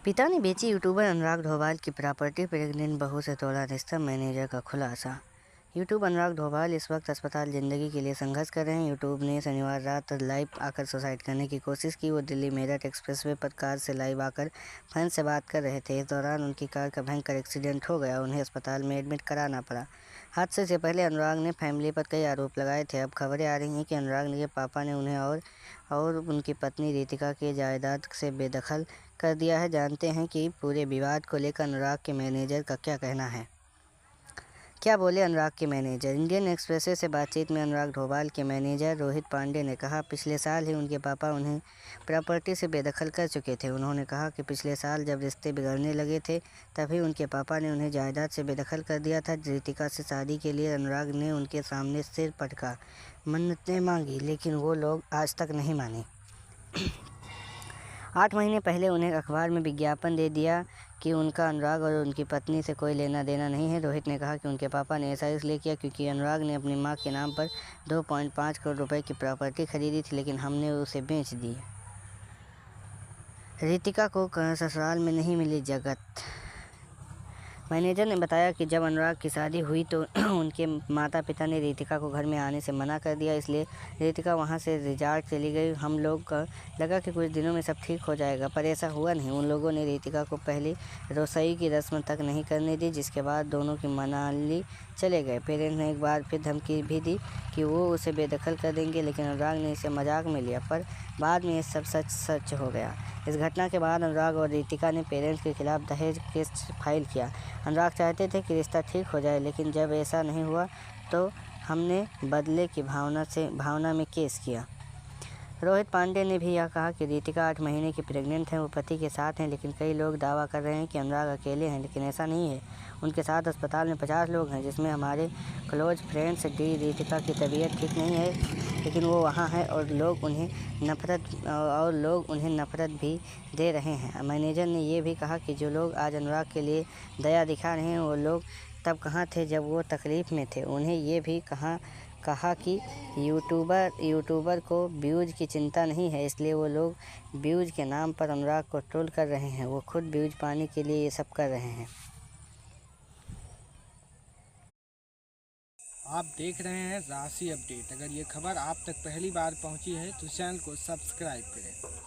पिता ने बेची यूट्यूबर अनुराग ढोभाल की प्रॉपर्टी, प्रेग्नेंट बहू से तोड़ा रिश्ता, मैनेजर का खुलासा। यूट्यूब अनुराग ढोभाल इस वक्त अस्पताल ज़िंदगी के लिए संघर्ष कर रहे हैं। यूट्यूब ने शनिवार रात लाइव आकर सुसाइड करने की कोशिश की। वो दिल्ली मेरठ एक्सप्रेसवे पर कार से लाइव आकर फैन से बात कर रहे थे। इस दौरान उनकी कार का भयंकर एक्सीडेंट हो गया। उन्हें अस्पताल में एडमिट कराना पड़ा। हादसे से पहले अनुराग ने फैमिली पर कई आरोप लगाए थे। अब खबरें आ रही हैं कि अनुराग के पापा ने उन्हें और उनकी पत्नी रितिका के जायदाद से बेदखल कर दिया है। जानते हैं कि पूरे विवाद को लेकर अनुराग के मैनेजर का क्या कहना है। क्या बोले अनुराग के मैनेजर। इंडियन एक्सप्रेस से बातचीत में अनुराग ढोभाल के मैनेजर रोहित पांडे ने कहा, पिछले साल ही उनके पापा उन्हें प्रॉपर्टी से बेदखल कर चुके थे। उन्होंने कहा कि पिछले साल जब रिश्ते बिगड़ने लगे थे तभी उनके पापा ने उन्हें जायदाद से बेदखल कर दिया था। रितिका से शादी के लिए अनुराग ने उनके सामने सिर पटका मन्नतें मांगी, लेकिन वो लोग आज तक नहीं माने। 8 महीने पहले उन्हें अखबार में विज्ञापन दे दिया कि उनका अनुराग और उनकी पत्नी से कोई लेना देना नहीं है। रोहित ने कहा कि उनके पापा ने ऐसा इसलिए किया क्योंकि अनुराग ने अपनी मां के नाम पर 2.5 करोड़ रुपए की प्रॉपर्टी खरीदी थी, लेकिन हमने उसे बेच दी। रितिका को ससुराल में नहीं मिली जगह। मैनेजर ने बताया कि जब अनुराग की शादी हुई तो उनके माता पिता ने रितिका को घर में आने से मना कर दिया, इसलिए रितिका वहां से रिजॉर्ट चली गई। हम लोग का लगा कि कुछ दिनों में सब ठीक हो जाएगा, पर ऐसा हुआ नहीं। उन लोगों ने रितिका को पहली रसोई की रस्म तक नहीं करने दी, जिसके बाद दोनों की मनाली चले गए। पेरेंट्स ने एक बार फिर धमकी भी दी कि वो उसे बेदखल कर देंगे, लेकिन अनुराग ने इसे मजाक में लिया, पर बाद में ये सब सच हो गया। इस घटना के बाद अनुराग और रितिका ने पेरेंट्स के खिलाफ दहेज केस फाइल किया। अनुराग चाहते थे कि रिश्ता ठीक हो जाए, लेकिन जब ऐसा नहीं हुआ तो हमने बदले की भावना में केस किया। रोहित पांडे ने भी यह कहा कि रितिका 8 महीने की प्रेग्नेंट हैं, वो पति के साथ हैं, लेकिन कई लोग दावा कर रहे हैं कि अनुराग अकेले हैं, लेकिन ऐसा नहीं है। उनके साथ अस्पताल में 50 लोग हैं, जिसमें हमारे क्लोज फ्रेंड्स डी। रितिका की तबीयत ठीक नहीं है, लेकिन वो वहाँ है और लोग उन्हें नफरत भी दे रहे हैं। मैनेजर ने ये भी कहा कि जो लोग आज अनुराग के लिए दया दिखा रहे हैं, वो लोग तब कहाँ थे जब वो तकलीफ़ में थे। उन्हें ये भी कहा कि यूट्यूबर को व्यूज़ की चिंता नहीं है, इसलिए वो लोग व्यूज़ के नाम पर अनुराग को ट्रोल कर रहे हैं। वो खुद व्यूज़ पाने के लिए ये सब कर रहे हैं। आप देख रहे हैं राशि अपडेट। अगर ये खबर आप तक पहली बार पहुंची है तो चैनल को सब्सक्राइब करें।